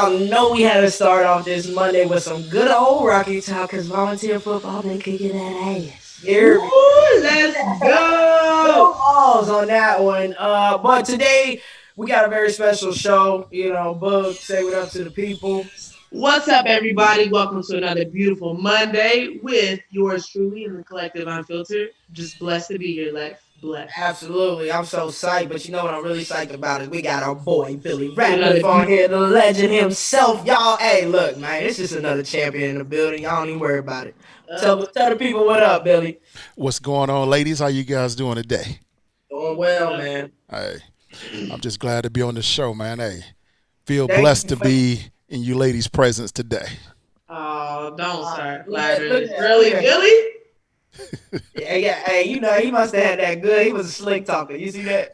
y'all know we had to start off this Monday with some good old Rocky talk because volunteer football been kicking that ass. Woo, let's go. Go balls on that one. But today we got a very special show. Bug, say what up to the people. What's up, everybody? Welcome to another beautiful Monday with yours truly in the collective Unfiltered. Just blessed to be here, Lex. Blessed. Absolutely, I'm so psyched. But you know what I'm really psyched about is we got our boy Billy Another Ratliff on here, the legend himself. Y'all, hey, look, man, it's just another champion in the building. Y'all don't even worry about it. Tell the people what up, Billy. What's going on, ladies? How you guys doing today? Doing well, man. Hey, I'm just glad to be on the show, man. Hey, feel Thank blessed you to be in you ladies' presence today. Oh, don't start flattering. look at- Really, look at- Billy? Yeah, hey, he must have had that good. He was a slick talker. You see that?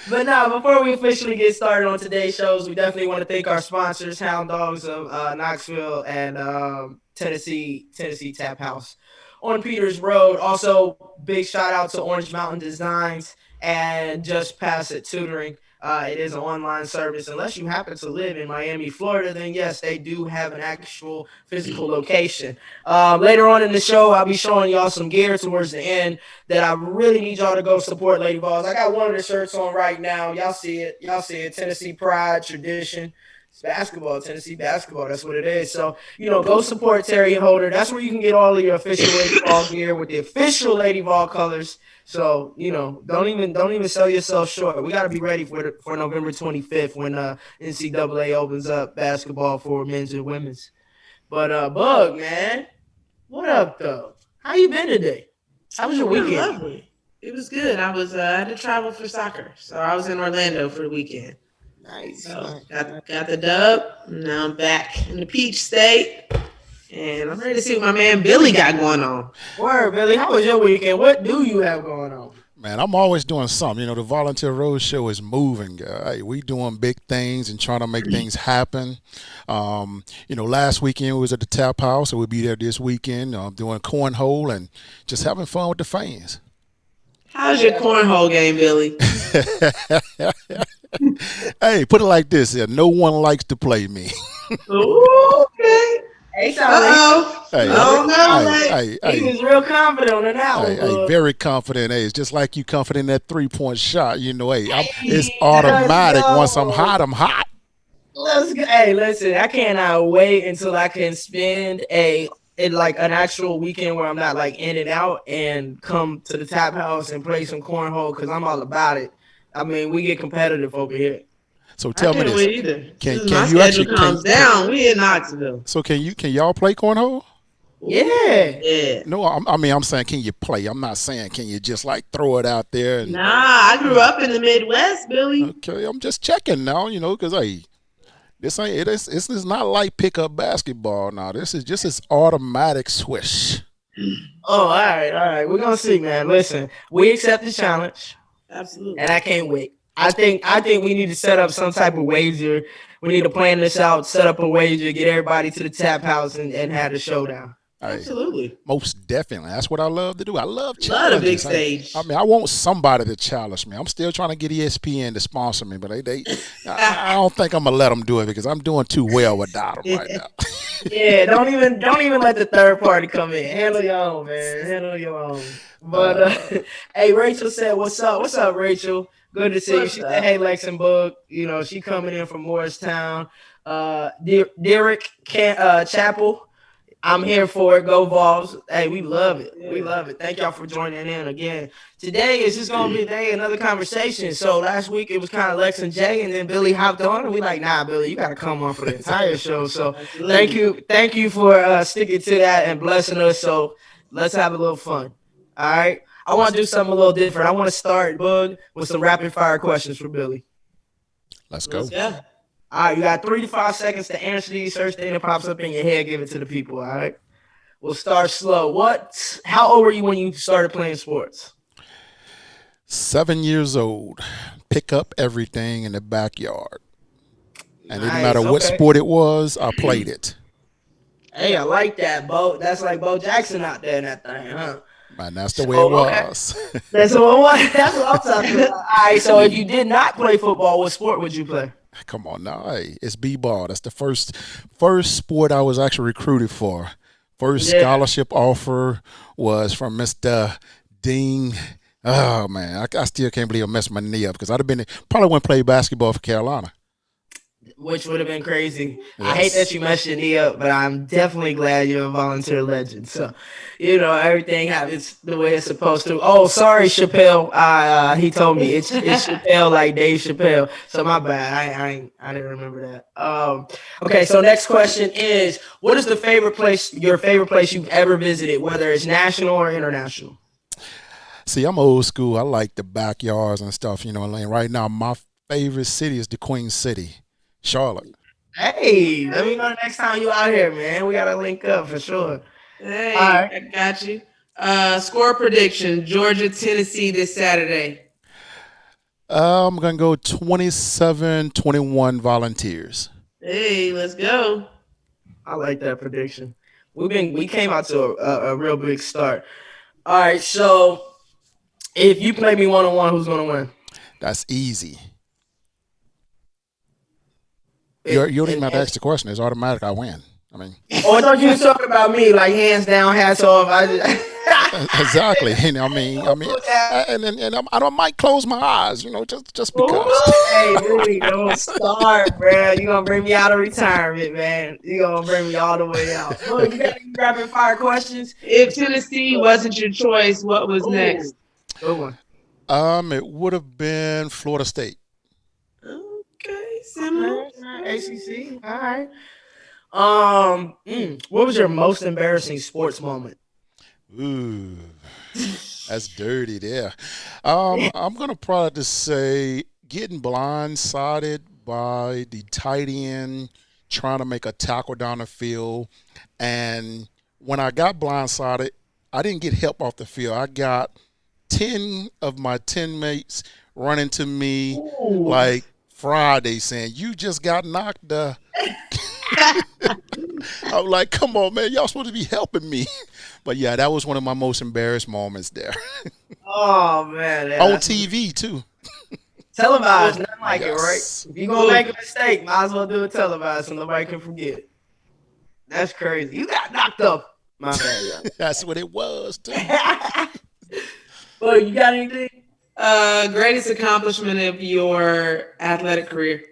But now, before we officially get started on today's shows, we definitely want to thank our sponsors, Hound Dogs of Knoxville and Tennessee Tap House on Peters Road. Also, big shout out to Orange Mountain Designs and Just Pass It Tutoring. It is an online service. Unless you happen to live in Miami, Florida, then yes, they do have an actual physical location. Later on in the show, I'll be showing y'all some gear towards the end that I really need y'all to go support, Lady Balls. I got one of the shirts on right now. Y'all see it. Tennessee Pride, Tradition. It's basketball, Tennessee basketball. That's what it is. So, go support Terry Holder. That's where you can get all of your official Lady Ball gear with the official Lady Ball colors. So, don't even sell yourself short. We got to be ready for November 25th when NCAA opens up basketball for men's and women's. But Bug, man, what up though? How you been today? How was your weekend? Lovely. It was good. I had to travel for soccer, so I was in Orlando for the weekend. Nice. So got the dub. Now I'm back in the Peach State. And I'm ready to see what my man Billy got going on. Word, Billy. How was your weekend? What do you have going on? Man, I'm always doing something. The Volunteer Roadshow is moving. Hey, we doing big things and trying to make things happen. Last weekend we was at the Tap House, so we'll be there this weekend doing cornhole and just having fun with the fans. How's your cornhole game, Billy? Hey, put it like this: no one likes to play me. Ooh, okay. Hey, Hey, he was real confident in that one. Hey, very confident. Hey, it's just like you confident in that 3-point shot. It's automatic. Once I'm hot, I'm hot. Let's go. Hey, listen, I cannot wait until I can spend an actual weekend where I'm not like in and out and come to the Tap House and play some cornhole because I'm all about it. I mean, we get competitive over here. So tell me this: can you actually calm down? We in Knoxville. So can y'all play cornhole? Yeah. No, I'm saying can you play? I'm not saying can you just like throw it out there. Nah, I grew up in the Midwest, Billy. Okay, I'm just checking now. Because this ain't it's not like pickup basketball now. This is just this automatic swish. Oh, all right. We're gonna see, man. Listen, we accept the challenge. Absolutely. And I can't wait. I think we need to set up some type of wager. We need to plan this out, set up a wager, get everybody to the Tap House and have a showdown. Absolutely. Most definitely. That's what I love to do. I love challenges. Love the big stage. I want somebody to challenge me. I'm still trying to get ESPN to sponsor me, but I don't think I'm gonna let them do it because I'm doing too well without them right now. Yeah, don't even let the third party come in. Handle your own, man. Handle your own. But hey, Rachel said, "What's up? What's up, Rachel? Good to see you." She said, "Hey, Lex and Bug. She coming in from Morristown. Derek Chapel. I'm here for it. Go Vols. Hey, we love it. We love it. Thank y'all for joining in again. Today is just gonna be a day, another conversation. So last week it was kind of Lex and Jay, and then Billy hopped on, and we like, nah, Billy, you gotta come on for the entire show. So thank you for sticking to that and blessing us. So let's have a little fun. All right. I want to do something a little different. I want to start, Bug, with some rapid fire questions for Billy. Let's go. Yeah. All right, you got 3 to 5 seconds to answer these. First thing that pops up in your head, give it to the people. All right. We'll start slow. How old were you when you started playing sports? 7 years old. Pick up everything in the backyard. And it didn't matter what sport it was, I played it. Hey, I like that, Bo. That's like Bo Jackson out there in that thing, huh? Man, that's the way it was. That's what I'm talking about. All right, so if you did not play football, what sport would you play? Come on now, hey, it's b-ball. That's the first sport I was actually recruited for. First Yeah. scholarship offer was from Mr. Dean. Oh man, I still can't believe I messed my knee up because I'd have been probably went play basketball for Carolina. Which would have been crazy. I hate that Yes. you messed your knee up, but I'm definitely glad you're a volunteer legend. So, everything happens the way it's supposed to. Oh, sorry, Chappelle. He told me it's Chappelle like Dave Chappelle. So my bad. I didn't remember that. Okay. So next question is, what is your favorite place you've ever visited, whether it's national or international? See, I'm old school. I like the backyards and stuff. And right now, my favorite city is the Queen City, Charlotte. Hey, let me know the next time you out here, man. We gotta link up for sure. All Hey, right. I got you. Score prediction: Georgia, Tennessee this Saturday. I'm gonna go 27-21 Volunteers. Hey, let's go. I like that prediction. We came out to a real big start. All right, so if you play me 1-on-1, who's gonna win? That's easy. You don't even And have to ask the question. It's automatic. I win. I mean, oh, I thought you was talking about me, like hands down, hats off. I just exactly. And I might close my eyes. Just because. Hey, really, don't start, bro. You gonna bring me out of retirement, man. You gonna bring me all the way out. Look, you got any rapid fire questions? If Tennessee wasn't your choice, what was Ooh, next? good one. It would have been Florida State. Okay, Okay, similar. all right, ACC. All right. What was your most embarrassing sports moment? Ooh, that's dirty there. I'm gonna probably just say getting blindsided by the tight end trying to make a tackle down the field, and when I got blindsided, I didn't get help off the field. I got 10 of my teammates running to me Ooh. like Friday saying, "You just got knocked." I was like, "Come on, man, y'all supposed to be helping me." But yeah, that was one of my most embarrassed moments there. Oh man, yeah, On that's TV too. televised. Nothing like it, right? Yes. If you gonna make a mistake, might as well do it televised so nobody can forget. That's crazy. You got knocked up. My bad, That's what it was too. yeah. Well, you got anything? Greatest accomplishment of your athletic career.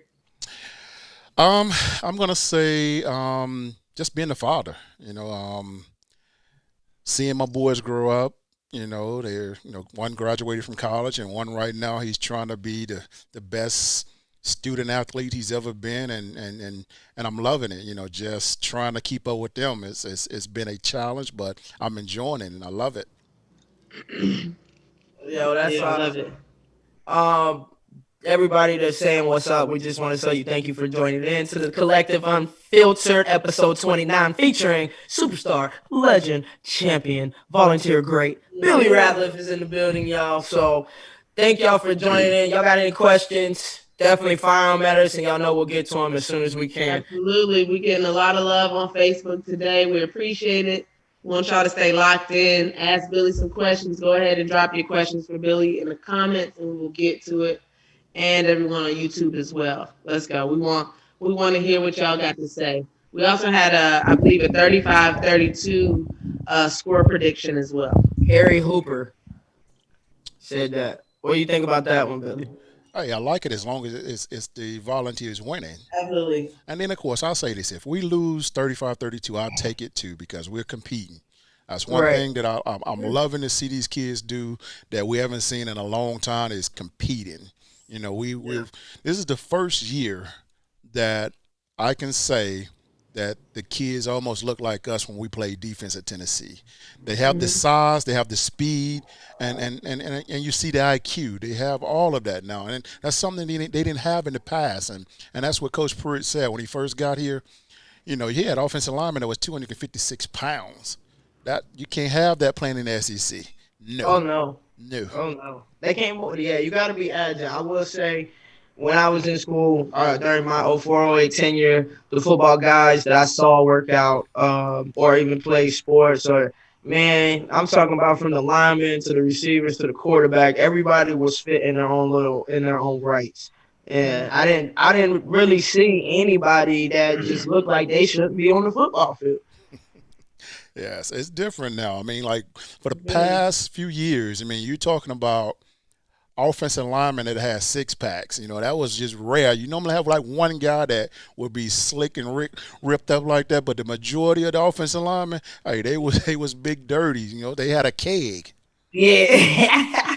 Um, I'm gonna say just being a father. Seeing my boys grow up. They're one graduated from college and one right now he's trying to be the best student athlete he's ever been, and I'm loving it. Just trying to keep up with them. It's been a challenge, but I'm enjoying it and I love it. Yo, that's Yeah, I love awesome. it. Um, Everybody that's saying what's up, we just want to tell you thank you for joining in to the Collective Unfiltered episode 29 featuring superstar, legend, champion, volunteer great. Billy Ratliff is in the building, y'all. So thank y'all for joining in. Y'all got any questions? Definitely fire them at us, and y'all know we'll get to them as soon as we can. Absolutely. We're getting a lot of love on Facebook today. We appreciate it. We want y'all to stay locked in. Ask Billy some questions. Go ahead and drop your questions for Billy in the comments and we'll get to it. And everyone on YouTube as well. Let's go. We want to hear what y'all got to say. We also had I believe a 35-32 score prediction as well. Harry Hooper said that. What do you think about that one, Billy? Hey, I like it as long as it's the volunteers winning. Absolutely. And then, of course, I'll say this. If we lose 35-32, I'll take it too because we're competing. That's one Right. thing that I'm loving to see these kids do that we haven't seen in a long time is competing. This is the first year that I can say that the kids almost look like us when we play defense at Tennessee. They have the size, they have the speed, and you see the IQ. They have all of that now, and that's something they didn't have in the past. And that's what Coach Pruitt said when he first got here. He had offensive lineman that was 256 pounds. That you can't have that playing in the SEC. No, Oh no. no. Oh no, they can't move. Yeah, you got to be agile. I will say, when I was in school during my 0408 tenure, the football guys that I saw work out or even play sports, or man, I'm talking about from the linemen to the receivers to the quarterback. Everybody was fit in their own rights. And I didn't really see anybody that just looked like they shouldn't be on the football field. Yes, it's different now. I mean, like for the Very. past few years, I mean, you're talking about offensive lineman that has six packs. You know, that was just rare. You normally have like one guy that would be slick and ripped up like that, but the majority of the offensive linemen, hey, they was big dirties. You know, they had a keg. Yeah,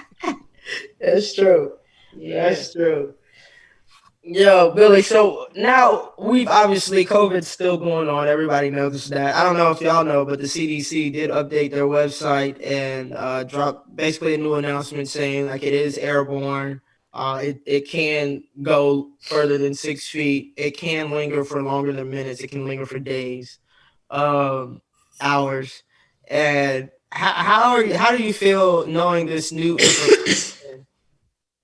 that's true. Yeah. That's true. Yo, Billy. So now we've obviously COVID's still going on. Everybody knows that. I don't know if y'all know, but the CDC did update their website and drop basically a new announcement saying like it is airborne. It can go further than 6 feet. It can linger for longer than minutes. It can linger for days, um, hours. And how do you feel knowing this new information?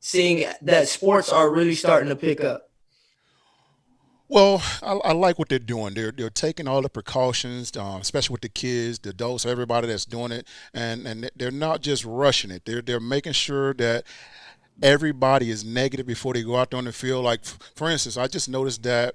Seeing that sports are really starting to pick up. Well, I like what they're doing. They're taking all the precautions, especially with the kids, the adults, everybody that's doing it, and they're not just rushing it. They're making sure that everybody is negative before they go out there on the field. Like for instance, I just noticed that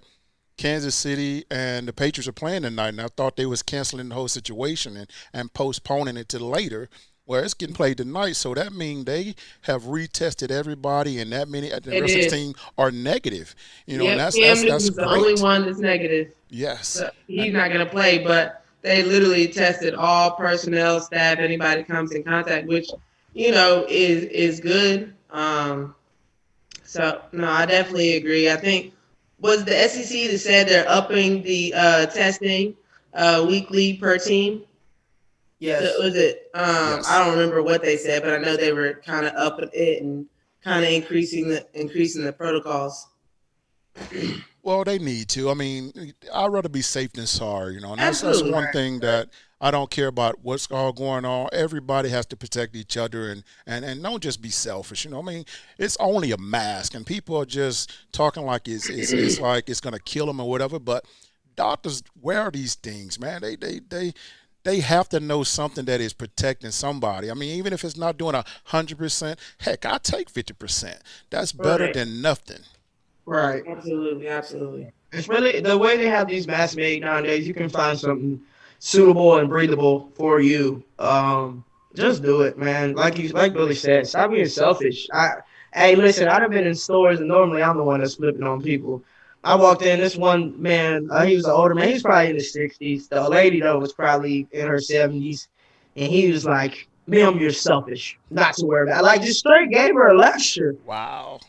Kansas City and the Patriots are playing tonight, and I thought they was canceling the whole situation and postponing it to later. Where it's getting played tonight, so that means they have retested everybody, and that many the It rest of the is. team are negative. You know, and Yep. that's Cam that's Newton's that's the only great. one that's negative. Yes, So and he's not going to play, but they literally tested all personnel, staff, anybody comes in contact, which, is good. So, no, I definitely agree. I think was the SEC that said they're upping the testing weekly per team. Yes. Was it? I yes. don't remember what they said, but I know they were kind of upping it and kind of increasing the protocols. Well, they need to. I mean, I'd rather be safe than sorry, you know, and that's Absolutely. one thing that I don't care about what's all going on. Everybody has to protect each other and don't just be selfish. You know, I mean, it's only a mask, and people are just talking like it's like it's gonna kill them or whatever. But doctors wear these things, man. They have to know something that is protecting somebody. I mean, even if it's not doing 100%, heck, I take 50%. That's better Right. than nothing. Right. Absolutely. Absolutely. It's really the way they have these masks made nowadays. You can find something suitable and breathable for you. Just do it, man. Like Billy said, stop being selfish. Hey, listen, I've been in stores and normally I'm the one that's flipping on people. I walked in. This one man, he was an older man. He was probably in his 60s. The lady though was probably in her 70s, and he was like, "Ma'am, you're selfish. Not to worry about." Like just straight gave her a lecture. Wow.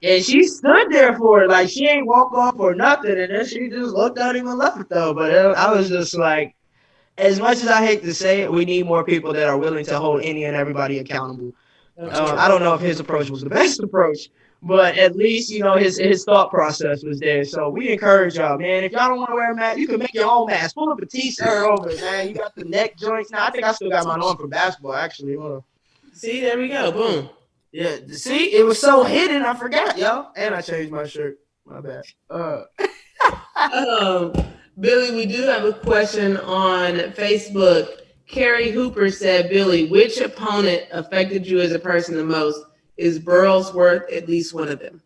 And she stood there for it, like she ain't walk off or nothing, and then she just looked at him and left though. But I was just like, as much as I hate to say it, we need more people that are willing to hold any and everybody accountable. That's true. I don't know if his approach was the best approach, but at least his thought process was there. So we encourage y'all, man. If y'all don't want to wear a mask, you can make your own mask. Pull up a t-shirt over it, man. You got the neck joints. Now I think I still got mine on for basketball, actually. Hold on. See, there we go. Boom. Yeah, see, it was so hidden, I forgot, y'all. And I changed my shirt. My bad. Um, Billy, we do have a question on Facebook. Carrie Hooper said, Billy, which opponent affected you as a person the most? Is Burlsworth at least one of them?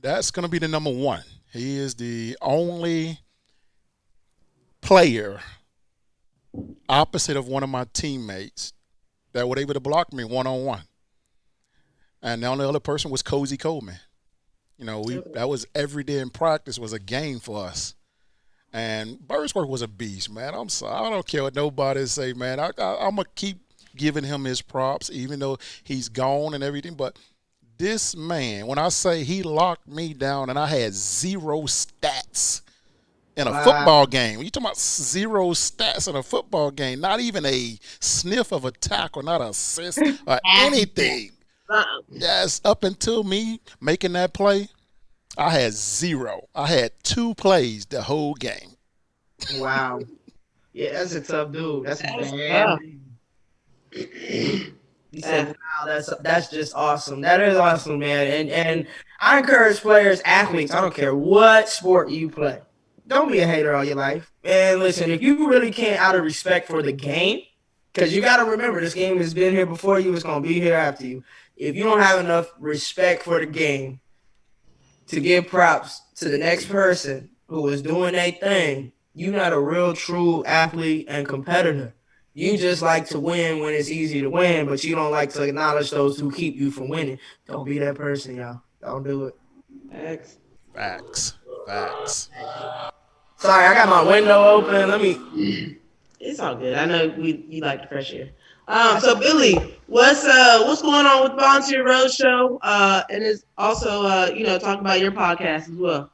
That's going to be the number one. He is the only player opposite of one of my teammates that were able to block me one on one. And the only other person was Cozy Coleman. You know, that was every day in practice was a game for us. And Burnsworth was a beast, man. I'm sorry. I don't care what nobody say, man. I'm going to keep giving him his props, even though he's gone and everything. But this man, when I say he locked me down and I had zero stats in a Wow. football game. You talking about zero stats in a football game, not even a sniff of a tackle, not an assist or anything. Yes, up until me making that play, I had zero. I had two plays the whole game. Wow. Yeah, that's a tough dude. That's a That's bad tough. man. He said, "Wow, that's just awesome. That is awesome, man." And I encourage players, athletes. I don't care what sport you play. Don't be a hater all your life. And listen, if you really can't, out of respect for the game, because you got to remember, this game has been here before you. It's gonna be here after you. If you don't have enough respect for the game, to give props to the next person who is doing their thing, you're not a real true athlete and competitor. You just like to win when it's easy to win, but you don't like to acknowledge those who keep you from winning. Don't be that person, y'all. Don't do it. Facts. Sorry, I got my window open. Let me. It's all good. I know you like the fresh air. So Billy, what's going on with Volunteer Roadshow? And it's also talk about your podcast as well.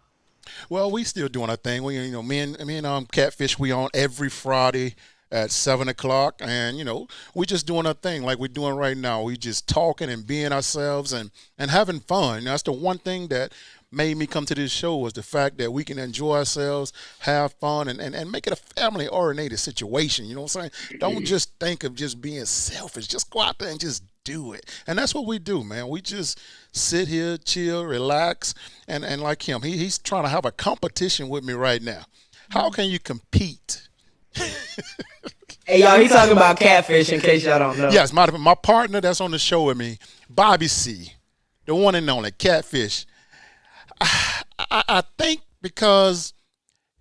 Well, we still doing our thing. We, me and Catfish, we on every Friday at 7:00, and we just doing our thing like we're doing right now. We just talking and being ourselves and having fun. That's the one thing that made me come to this show, was the fact that we can enjoy ourselves, have fun, and make it a family-oriented situation. You know what I'm saying? Don't just think of just being selfish. Just go out there and just do it. And that's what we do, man. We just sit here, chill, relax, and like him, he's trying to have a competition with me right now. How can you compete? Hey, y'all, he's talking about Catfish, in case y'all don't know. Yes, my partner that's on the show with me, Bobby C, the one and only Catfish. I think because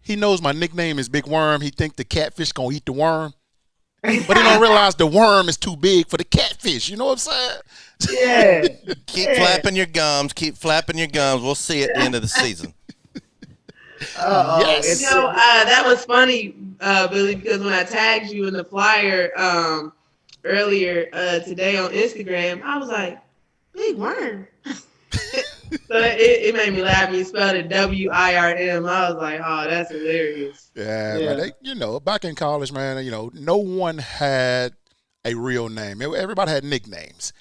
he knows my nickname is Big Worm, he think the catfish gonna eat the worm, but he don't realize the worm is too big for the catfish. You know what I'm saying? Yeah. Keep flapping your gums. We'll see at the end of the season. Yes. That was funny, Billy, because when I tagged you in the flyer earlier today on Instagram, I was like, Big Worm. So it made me laugh. You spelled it WIRM. I was like, oh, that's hilarious. Yeah. But back in college, man, no one had a real name. Everybody had nicknames.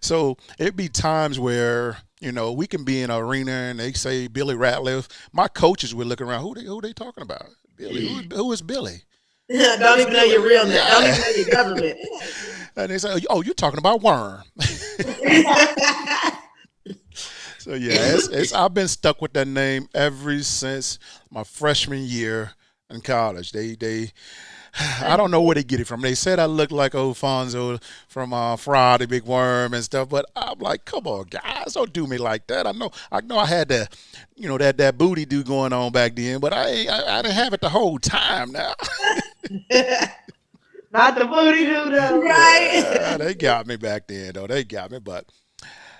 So it'd be times where, we can be in an arena and they say Billy Ratliff. My coaches would look around. Who they talking about? Billy. Who is Billy? Don't even know your real name. Don't even know your government. And they say, oh, you're talking about Worm. So yeah, I've been stuck with that name ever since my freshman year in college. I don't know where they get it from. They said I look like Alfonso from Friday, Big Worm and stuff, but I'm like, come on, guys, don't do me like that. I know I had the, that booty do going on back then, but I didn't have it the whole time now. Not the booty do though. Right. They got me back then, though. They got me, but.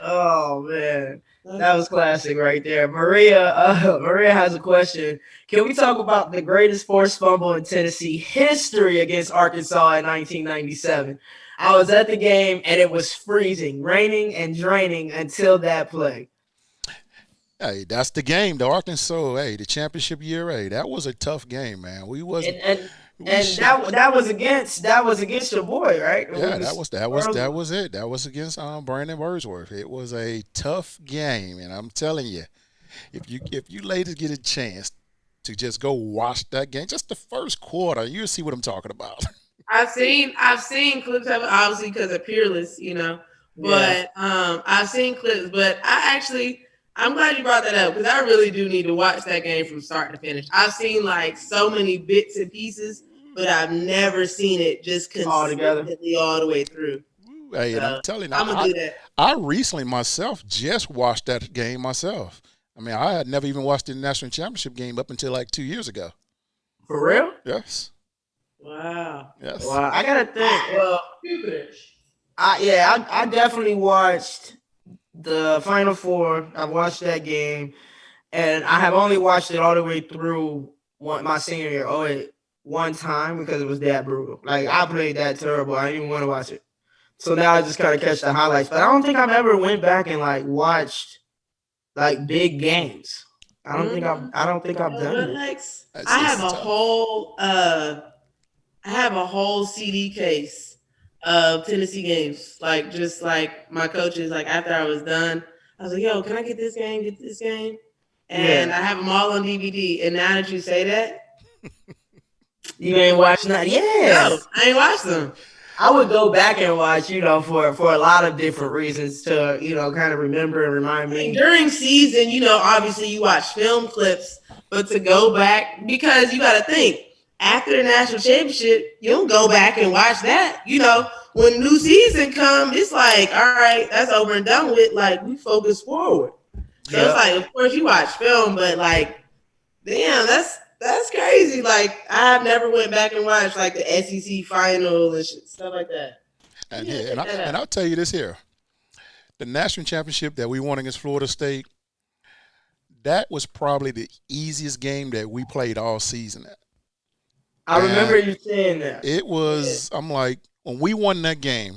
Oh man. That was classic right there. Maria has a question. Can we talk about the greatest forced fumble in Tennessee history against Arkansas in 1997? I was at the game and it was freezing, raining and draining until that play. Hey, that's the game, though. Arkansas, the championship year, that was a tough game, man. We wasn't. And that was against your boy, right? Yeah, that was it. That was against Brandon Wordsworth. It was a tough game, and I'm telling you, if you ladies get a chance to just go watch that game, just the first quarter, you'll see what I'm talking about. I've seen clips of it, obviously because of Peerless, but I've seen clips. But I'm glad you brought that up, because I really do need to watch that game from start to finish. I've seen like so many bits and pieces, but I've never seen it just consistently all the way through. Hey, and I'm telling you, I'm gonna do that. I recently myself just watched that game myself. I mean, I had never even watched the national championship game up until like 2 years ago. For real? Yes. Wow. Yes. Wow. I gotta think. Well, I definitely watched the Final Four. I've watched that game, and I have only watched it all the way through my senior year, one time, because it was that brutal. Like, I played that terrible. I didn't even want to watch it. So now I just kind of catch the highlights. But I don't think I've ever went back and like watched like big games. I don't think I've done it. I have a whole CD case of Tennessee games. Like, just like my coaches, like after I was done, I was like, yo, can I get this game? And I have them all on DVD. And now that you say that, you ain't watched that? Yeah. No, I ain't watched them. I would go back and watch, for a lot of different reasons to, kind of remember and remind me. During season, obviously you watch film clips, but to go back, because you got to think, after the national championship, you don't go back and watch that. When new season comes, it's like, all right, that's over and done with. Like, we focus forward. So it's like, of course, you watch film, but like, damn, that's crazy. Like, I've never went back and watched like the SEC final and stuff like that. And I'll tell you this here: the national championship that we won against Florida State, that was probably the easiest game that we played all season. I remember you saying that. It was. I'm like, when we won that game,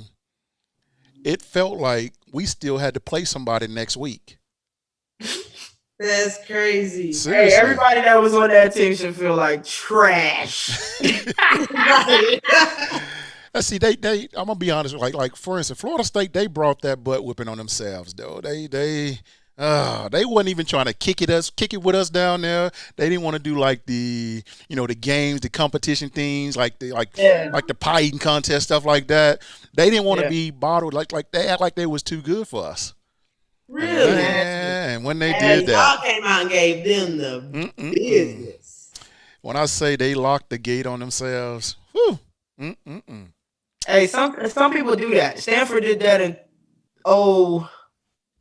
it felt like we still had to play somebody next week. That's crazy. Seriously. Hey, everybody that was on that team should feel like trash. See, they. I'm gonna be honest. Like for instance, Florida State, they brought that butt whipping on themselves, though. They wasn't even trying to kick it with us down there. They didn't want to do like the games, the competition things, like the pie eating contest, stuff like that. They didn't want to be bottled. Like they act like they was too good for us. Really? Yeah, and when they did that, y'all came out and gave them the business. When I say they locked the gate on themselves, whew. Hey, some people do that. Stanford did that in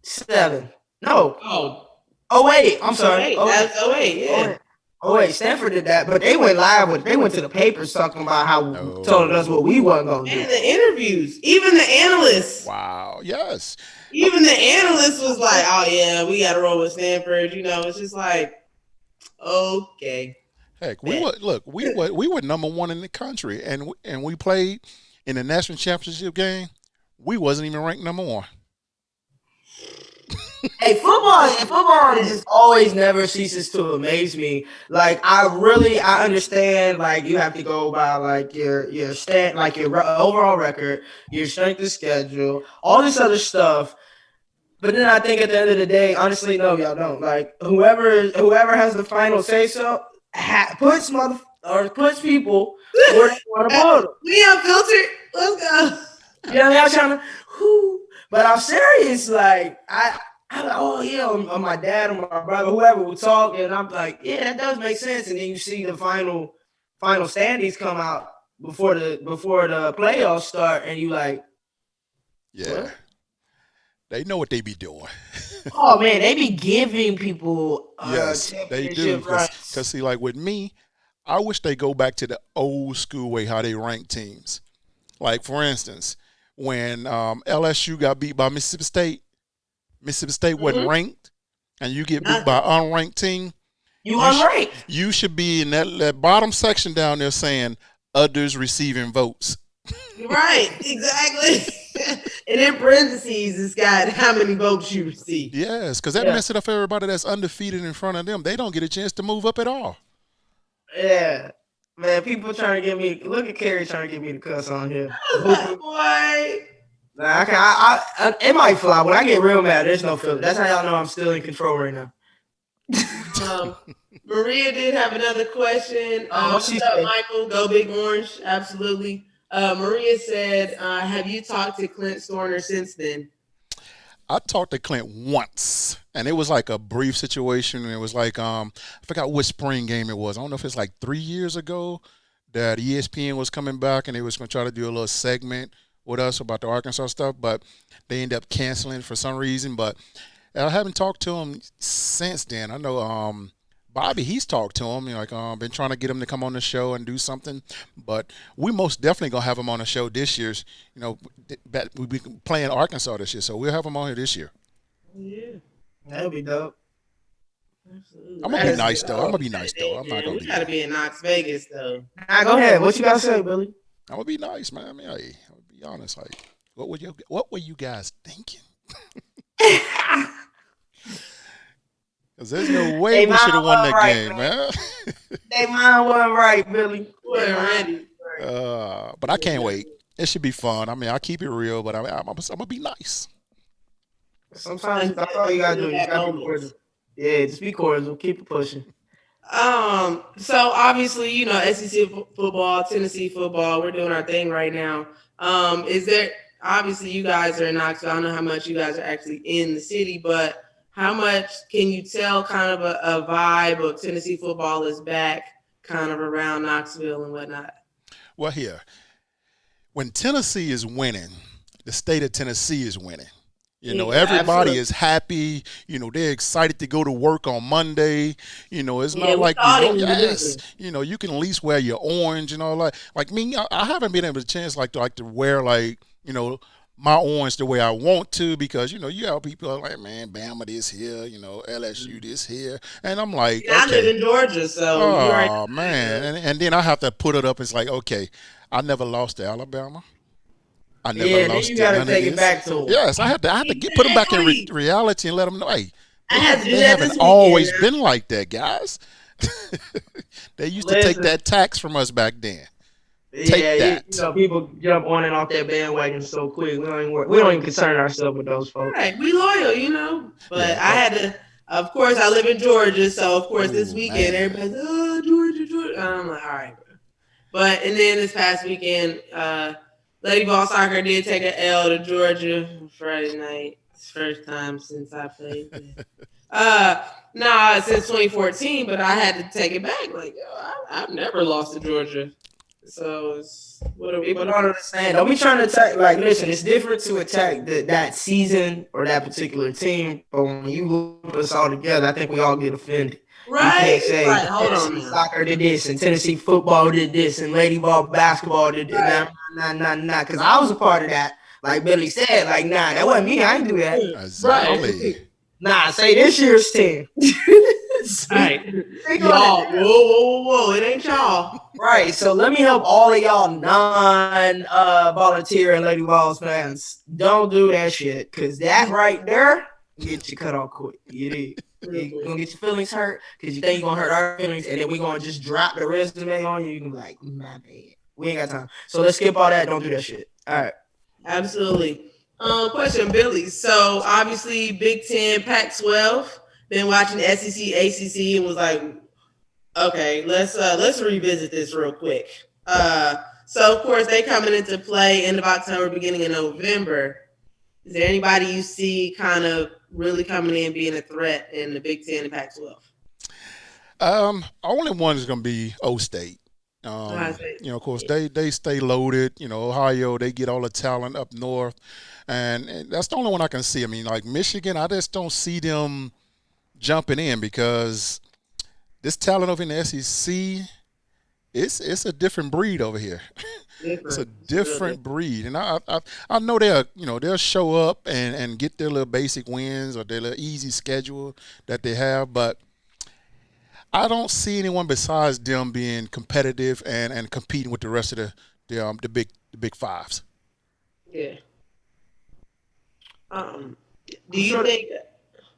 07. No. Oh wait. I'm sorry. That's 08, yeah. Oh wait, Stanford did that, but they went live they went to the papers talking about how told us what we wasn't gonna do. And the interviews, even the analysts. Wow. Yes. Even the analyst was like, "Oh yeah, we got to roll with Stanford." It's just like, okay. Heck, we were number one in the country, and we played in the national championship game. We wasn't even ranked number one. Hey, football just always never ceases to amaze me. Like I understand. Like you have to go by like your overall record, your strength of schedule, all this other stuff. But then I think at the end of the day, honestly, no, y'all don't. Like whoever has the final say so puts people where they want to put them. We Unfiltered. Let's go. Yeah, I'm trying to. But I'm serious. Like on my dad or my brother, whoever would talk, and I'm like, yeah, that does make sense. And then you see the final standings come out before the playoffs start, and you like, yeah, what? They know what they be doing. Oh man, they be giving people yes, they do. Because see, like with me, I wish they go back to the old school way how they rank teams. Like for instance, when LSU got beat by Mississippi State wasn't ranked, and you get beat by an unranked team. You unranked. You should be in that bottom section down there saying others receiving votes. Right, exactly. And in parentheses, it's got how many votes you received. Yes, because that messes up everybody that's undefeated in front of them. They don't get a chance to move up at all. Yeah. Man, people trying to get me. Look at Kerry trying to get me to cuss on here. Boy. Nah, it might fly. When I get real mad, there's no filter. That's how y'all know I'm still in control right now. Maria did have another question. What's up, Michael? Go Big Orange. Absolutely. Maria said, have you talked to Clint Storner since then? I talked to Clint once, and it was like a brief situation. It was like, I forgot what spring game it was. I don't know if it's like 3 years ago that ESPN was coming back, and they was going to try to do a little segment with us about the Arkansas stuff, but they ended up canceling for some reason. But I haven't talked to him since then. I know Bobby, he's talked to him, been trying to get him to come on the show and do something. But we most definitely going to have him on the show this year. We'll be playing Arkansas this year, so we'll have him on here this year. Yeah. That'll be dope. Absolutely. I'm going to be nice, though. I'm not going to be. We got to be in Knox Vegas, though. Nah, go ahead. What you got to say, Billy? I'm going to be nice, man. I mean, I'll be honest. Like, what were you guys thinking? Because there's no way we should have won that game, man. They mind wasn't right, Billy. We're ready. But I can't wait. It should be fun. I mean, I'll keep it real, but I'm going to be nice. Sometimes that's all you got to do. You got to be cordial. Yeah, just be cordial. Keep it pushing. So obviously, SEC football, Tennessee football, we're doing our thing right now. Is there, obviously you guys are in Knoxville. I don't know how much you guys are actually in the city, but how much can you tell kind of a vibe of Tennessee football is back kind of around Knoxville and whatnot? Well, here, when Tennessee is winning, the state of Tennessee is winning. Everybody is happy. They're excited to go to work on Monday. It's not like, you can at least wear your orange and all that. Like me, I haven't been able to chance to wear my orange the way I want to because, you have people are like, man, Bama this here, LSU this here. And I'm like, okay. I live in Georgia, so oh, man. And then I have to put it up. It's like, okay, I never lost to Alabama. I never lost then you gotta take it back to them. Yes, I had to put them back in reality and let them know, hey, they haven't always been like that, guys. They used to take that tax from us back then. Take that. People jump on and off that bandwagon so quick. We don't even concern ourselves with those folks. Right, we loyal, But I had to. Of course, I live in Georgia, so of course this weekend everybody's Georgia. And I'm like, all right, bro. And then this past weekend, Lady Ball Soccer did take an L to Georgia Friday night. It's the first time since I played. Since 2014, but I had to take it back. Like, I've never lost to Georgia. So it's people don't understand. Don't be trying to attack. Like, listen, it's different to attack that season or that particular team. But when you look us all together, I think we all get offended. Right. You can't say Tennessee soccer did this and Tennessee football did this and Lady Ball basketball did this. Nah. Because I was a part of that. Like Billy said, that wasn't me. I didn't do that. Exactly. Right. Say this year's team. Right. Y'all, whoa. It ain't y'all. Right. So let me help all of y'all non-volunteer and Lady Balls fans. Don't do that shit. Because that right there get you cut off quick. You did. You're going to get your feelings hurt because you think you're going to hurt our feelings, and then we're going to just drop the resume on you. You can be like, my bad. We ain't got time. So let's skip all that. Don't do that shit. All right. Absolutely. Question, Billy. So, obviously, Big Ten, Pac-12, been watching SEC, ACC, and was like, okay, let's revisit this real quick. So, of course, they coming into play end of October, beginning of November. Is there anybody you see kind of really coming in being a threat in the Big Ten and Pac-12? Only one is going to be O-State. Of course, they stay loaded. Ohio, they get all the talent up north. And that's the only one I can see. I mean, like Michigan, I just don't see them jumping in because this talent over in the SEC, it's a different breed over here. It's a different breed, and I know they'll show up and get their little basic wins or their little easy schedule that they have, but I don't see anyone besides them being competitive and competing with the rest of the big fives. Yeah. Do you think?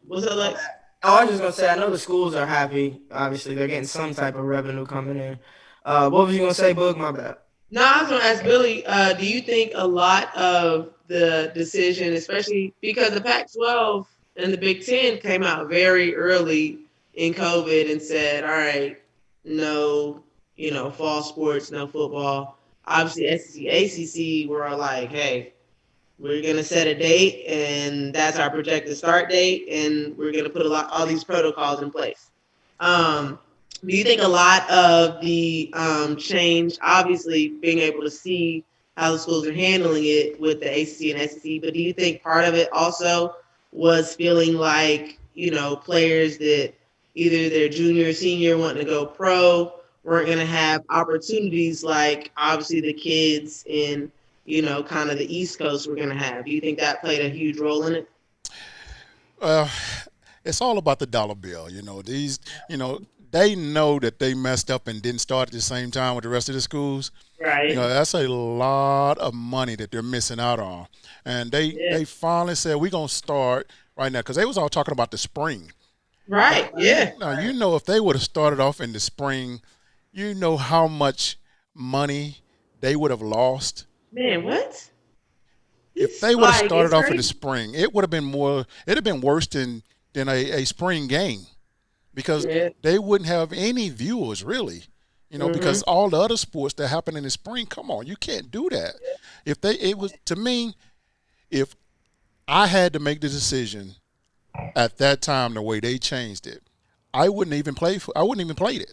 What's it like? I was just gonna say, I know the schools are happy. Obviously, they're getting some type of revenue coming in. What was you gonna say, Boog? My bad. No, I was going to ask Billy, do you think a lot of the decision, especially because the Pac-12 and the Big Ten came out very early in COVID and said, all right, no, fall sports, no football. Obviously, SEC, ACC were like, hey, we're going to set a date, and that's our projected start date, and we're going to put all these protocols in place. Do you think a lot of the change, obviously being able to see how the schools are handling it with the ACC and SEC, but do you think part of it also was feeling like, players that either their junior or senior wanting to go pro weren't going to have opportunities like obviously the kids in, kind of the East Coast were going to have? Do you think that played a huge role in it? It's all about the dollar bill. They know that they messed up and didn't start at the same time with the rest of the schools. Right. That's a lot of money that they're missing out on. And they finally said, we're going to start right now, because they was all talking about the spring. Right, yeah. Now, if they would have started off in the spring, how much money they would have lost. Man, what? If they would have started off in the spring, it would have been more – it would have been worse than a spring game. Because they wouldn't have any viewers, really, because all the other sports that happen in the spring, come on, you can't do that. If I had to make the decision at that time, the way they changed it, I wouldn't even played it.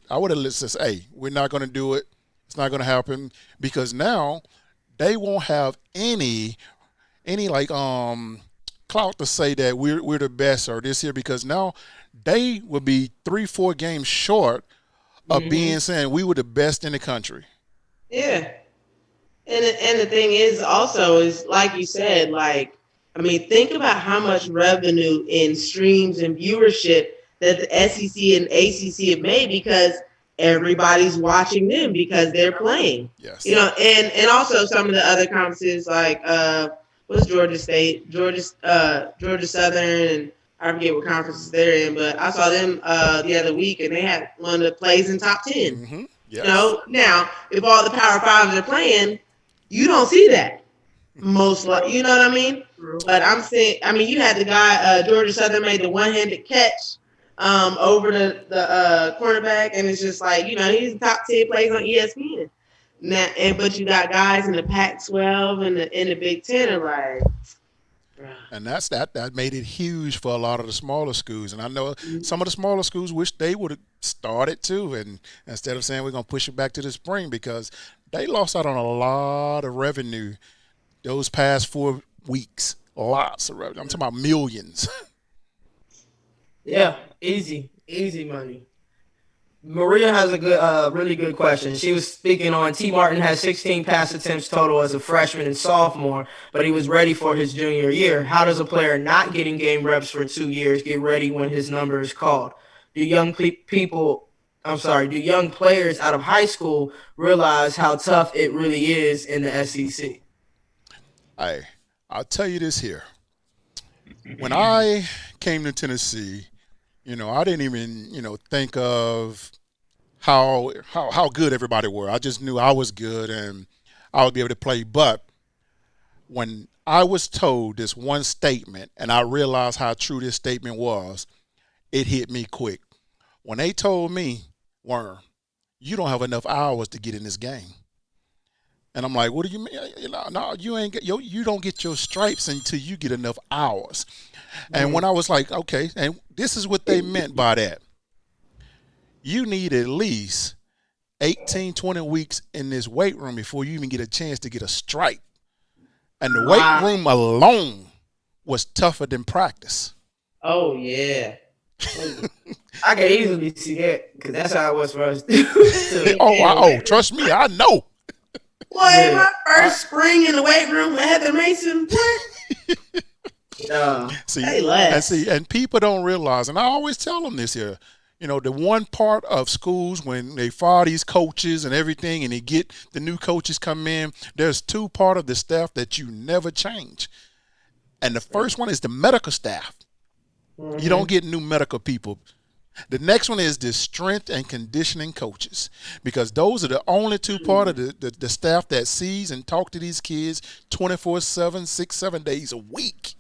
I would have said, hey, we're not going to do it. It's not going to happen, because now they won't have any clout to say that we're the best or this here because now they will be 3-4 games short of being saying we were the best in the country. Yeah. And the thing is also is like you said, like, I mean, think about how much revenue in streams and viewership that the SEC and ACC have made because everybody's watching them because they're playing. Yes. You know, and also some of the other conferences like what's Georgia State, Georgia Southern, and I forget what conferences they're in, but I saw them the other week and they had one of the plays in top 10. Mm-hmm. Yes. You know, now if all the Power Fives are playing, you don't see that most likely. You know what I mean? But I'm saying, I mean, you had the guy Georgia Southern made the one-handed catch over the cornerback, and it's just like, you know, he's the top 10 plays on ESPN. Now, but you got guys in the Pac-12 and the Big Ten are like. And that made it huge for a lot of the smaller schools. And I know some of the smaller schools wish they would have started too. And instead of saying we're going to push it back to the spring because they lost out on a lot of revenue those past 4 weeks. Lots of revenue. I'm talking about millions. Yeah, easy money. Maria has a good, really good question. She was speaking on T. Martin had 16 pass attempts total as a freshman and sophomore, but he was ready for his junior year. How does a player not getting game reps for 2 years get ready when his number is called? Do young players out of high school realize how tough it really is in the SEC? I'll tell you this here. When I came to Tennessee, you know, I didn't even, you know, think of how good everybody were. I just knew I was good and I would be able to play. But when I was told this one statement and I realized how true this statement was, it hit me quick. When they told me, Worm, you don't have enough hours to get in this game. And I'm like, what do you mean? You know, no, you don't get your stripes until you get enough hours. And when I was like, okay, and this is what they meant by that. You need at least 18, 20 weeks in this weight room before you even get a chance to get a stripe. And the weight room alone was tougher than practice. Oh, yeah. I can easily see that because that's how it was for us. Trust me, I know. Boy, my first spring in the weight room with Heather Mason. What? And people don't realize, and I always tell them this here, you know, the one part of schools when they fire these coaches and everything and they get the new coaches come in, there's 2 part of the staff that you never change. And the first one is the medical staff. Mm-hmm. You don't get new medical people. The next one is the strength and conditioning coaches because those are the only 2 part of the staff that sees and talk to these kids 24/7, 6-7 days a week.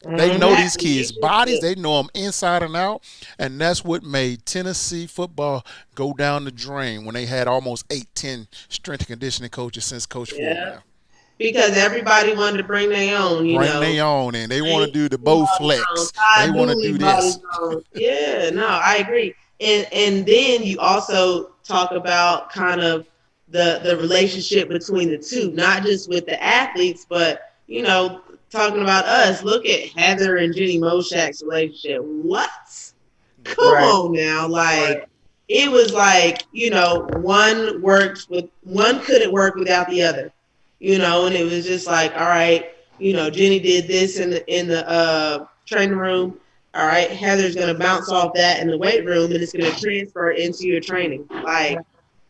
They know these kids' bodies. They know them inside and out. And that's what made Tennessee football go down the drain when they had almost 8-10 strength and conditioning coaches since Coach Ford now. Because everybody wanted to bring their own, Bring their own, and they want to do the bow flex. They want to do this. Yeah, no, I agree. And then you also talk about kind of the relationship between the two, not just with the athletes, but, you know, talking about us. Look at Heather and Jenny Moshak's relationship. What? Come on now. Like, it was like, you know, one couldn't work without the other. You know, and it was just like, all right, you know, Jenny did this in the training room. All right, Heather's gonna bounce off that in the weight room, and it's gonna transfer into your training. Like,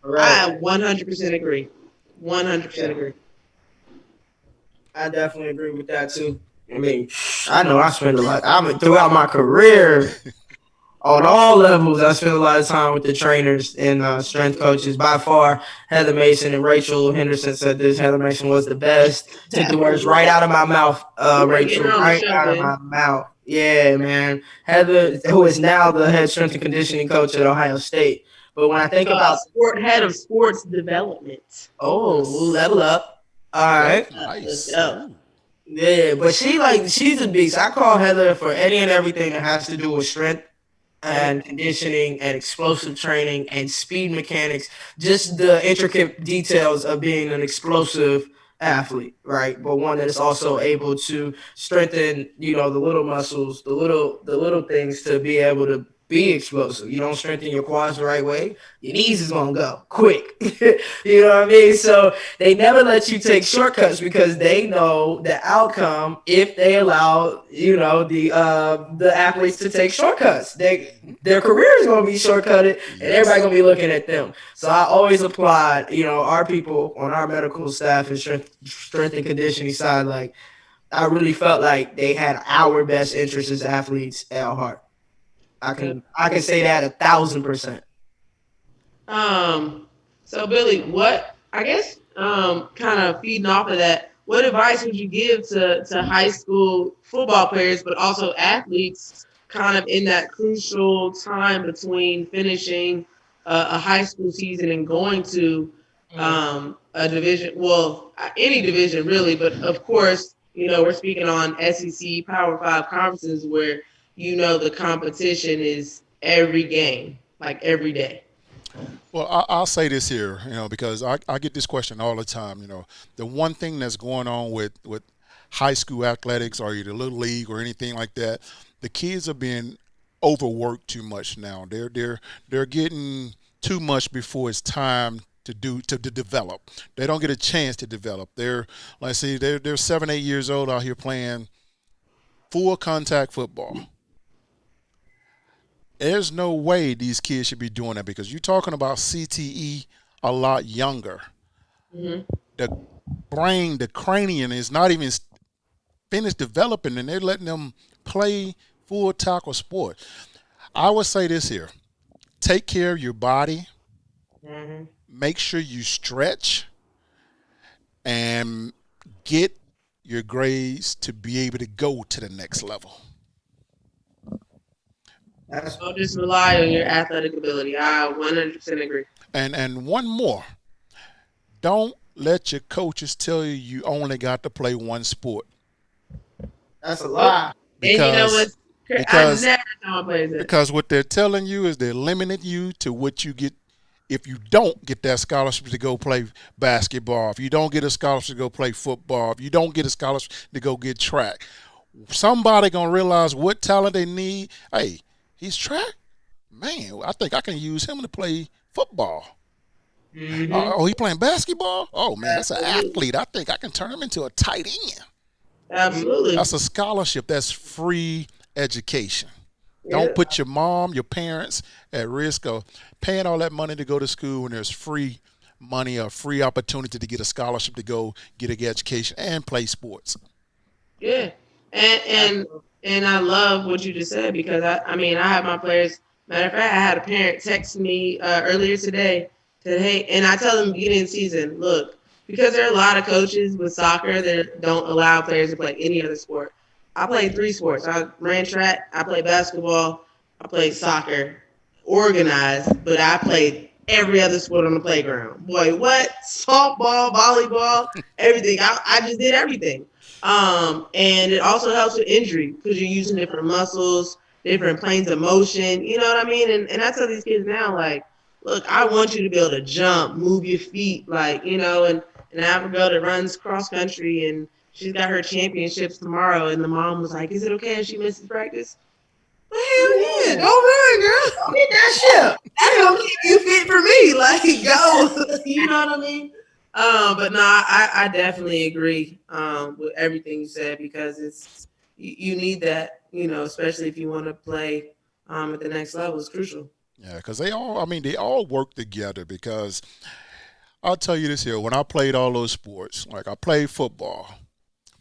I 100% agree. 100% agree. I definitely agree with that too. I mean, I know I spend a lot. Throughout my career, on all levels, I spent a lot of time with the trainers and strength coaches. By far, Heather Mason and Rachel Henderson said this. Heather Mason was the best. Took the words right out of my mouth, Rachel, right out of my mouth. Yeah, man. Heather, who is now the head strength and conditioning coach at Ohio State. But when I think about head of sports development. Oh, level up. All right. Nice. Yeah, but she's a beast. I call Heather for any and everything that has to do with strength and conditioning and explosive training and speed mechanics, just the intricate details of being an explosive athlete, right? But one that is also able to strengthen, the little muscles, the little things to be able to be explosive. You don't strengthen your quads the right way, your knees is gonna go quick. You know what I mean? So they never let you take shortcuts because they know the outcome if they allow, the athletes to take shortcuts. Their career is gonna be shortcutted, and everybody gonna be looking at them. So I always applaud, our people on our medical staff and strength and conditioning side. Like, I really felt like they had our best interests as athletes at heart. I can say that 1,000%. So Billy, what I guess kind of feeding off of that, what advice would you give to high school football players, but also athletes, kind of in that crucial time between finishing a high school season and going to a division, well, any division really, but of course, we're speaking on SEC Power Five conferences where the competition is every game, like every day. Well, I'll say this here, because I get this question all the time. The one thing that's going on with high school athletics or either little league or anything like that, the kids are being overworked too much now. They're getting too much before it's time to develop. They don't get a chance to develop. They're 7, 8 years old out here playing full contact football. There's no way these kids should be doing that because you're talking about CTE a lot younger. Mm-hmm. The brain, the cranium is not even finished developing, and they're letting them play full tackle sport. I would say this here. Take care of your body. Mm-hmm. Make sure you stretch and get your grades to be able to go to the next level. Don't just rely on your athletic ability. I 100% agree. And one more. Don't let your coaches tell you only got to play one sport. That's a lie. And you know what? I never tell my players that. Because what they're telling you is they're limiting you to what you get if you don't get that scholarship to go play basketball, if you don't get a scholarship to go play football, if you don't get a scholarship to go get track. Somebody going to realize what talent they need. Hey, he's track? Man, I think I can use him to play football. Mm-hmm. Oh, he playing basketball? Oh, man, that's an athlete. I think I can turn him into a tight end. Absolutely. That's a scholarship. That's free education. Yeah. Don't put your mom, your parents at risk of paying all that money to go to school when there's free money or free opportunity to get a scholarship to go get an education and play sports. Yeah. And I love what you just said because, I have my players. Matter of fact, I had a parent text me earlier today, said, hey, and I tell them beginning of the season, look, because there are a lot of coaches with soccer that don't allow players to play any other sport. I played 3 sports. I ran track, I played basketball, I played soccer, organized, but I played every other sport on the playground. Boy, what? Softball, volleyball, everything. I just did everything. And it also helps with injury because you're using different muscles, different planes of motion. You know what I mean? And I tell these kids now, like, look, I want you to be able to jump, move your feet, and I have a girl that runs cross country and she's got her championships tomorrow. And the mom was like, is it okay if she misses practice? Hell yeah, don't run, girl. Don't get that shit. That's gonna keep you fit for me. Like, go. You know what I mean? But no, I definitely agree with everything you said because it's you need that, especially if you want to play at the next level. It's crucial. Yeah, because they all work together because I'll tell you this here. When I played all those sports, like I played football,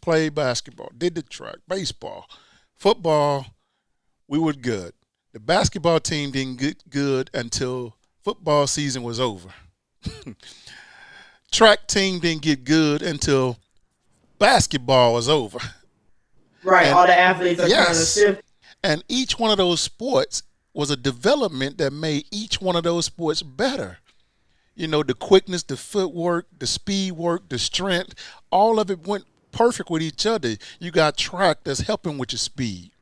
played basketball, did the track, baseball, football, we were good. The basketball team didn't get good until football season was over. Track team didn't get good until basketball was over. Right, all the athletes are trying to shift. And each one of those sports was a development that made each one of those sports better. The quickness, the footwork, the speed work, the strength, all of it went perfect with each other. You got track that's helping with your speed.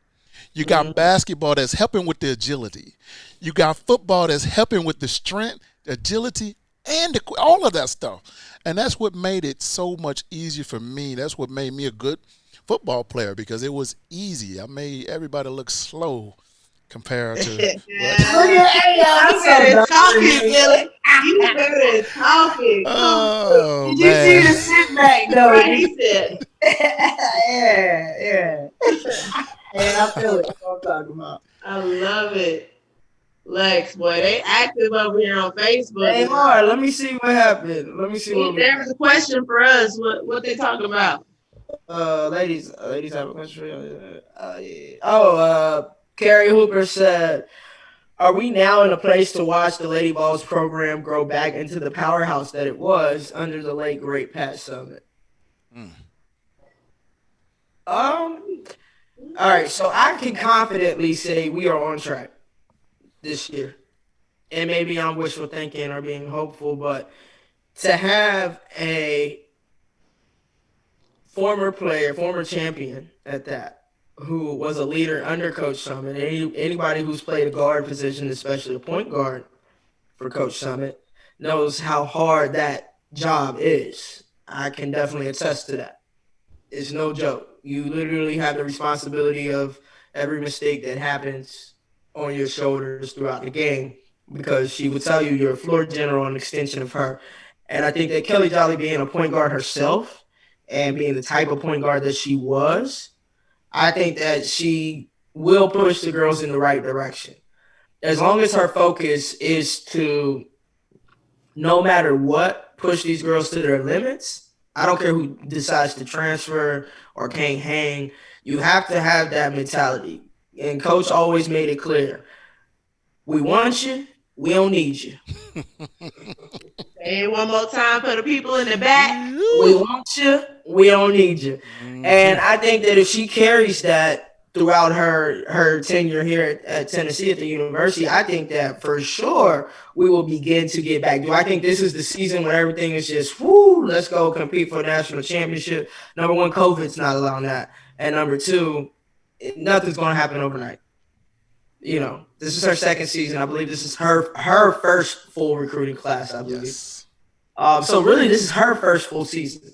You got basketball that's helping with the agility. You got football that's helping with the strength, agility, and all of that stuff. And that's what made it so much easier for me. That's what made me a good football player, because it was easy. I made everybody look slow compared to You better talking, Billy. You better talking. oh Did you see man. the sit back though? Right, he said. Yeah. And I feel it. That's what I'm talking about. I love it. Lex, boy, they active over here on Facebook. They are. Let me see what happened. Let me see what There was a question for us. What they talking about? ladies have a question for you. Yeah. Carrie Hooper said, "Are we now in a place to watch the Lady Vols program grow back into the powerhouse that it was under the late great Pat Summitt?" All right. So I can confidently say we are on track this year, and maybe I'm wishful thinking or being hopeful, but to have a former player, former champion at that, who was a leader under Coach Summitt. Anybody who's played a guard position, especially a point guard for Coach Summitt, knows how hard that job is. I can definitely attest to that. It's no joke. You literally have the responsibility of every mistake that happens on your shoulders throughout the game, because she would tell you you're a floor general, an extension of her. And I think that Kelly Jolly, being a point guard herself and being the type of point guard that she was, I think that she will push the girls in the right direction. As long as her focus is to, no matter what, push these girls to their limits. I don't care who decides to transfer or can't hang. You have to have that mentality. And Coach always made it clear. We want you. We don't need you. Say it one more time for the people in the back. We want you. We don't need you. And I think that if she carries that throughout her tenure here at Tennessee at the university, I think that for sure we will begin to get back. Do I think this is the season where everything is just, whoo, let's go compete for a national championship? Number one, COVID's not allowing that. And number two, nothing's going to happen overnight. This is her second season. I believe this is her first full recruiting class, I believe. Yes. So really, this is her first full season.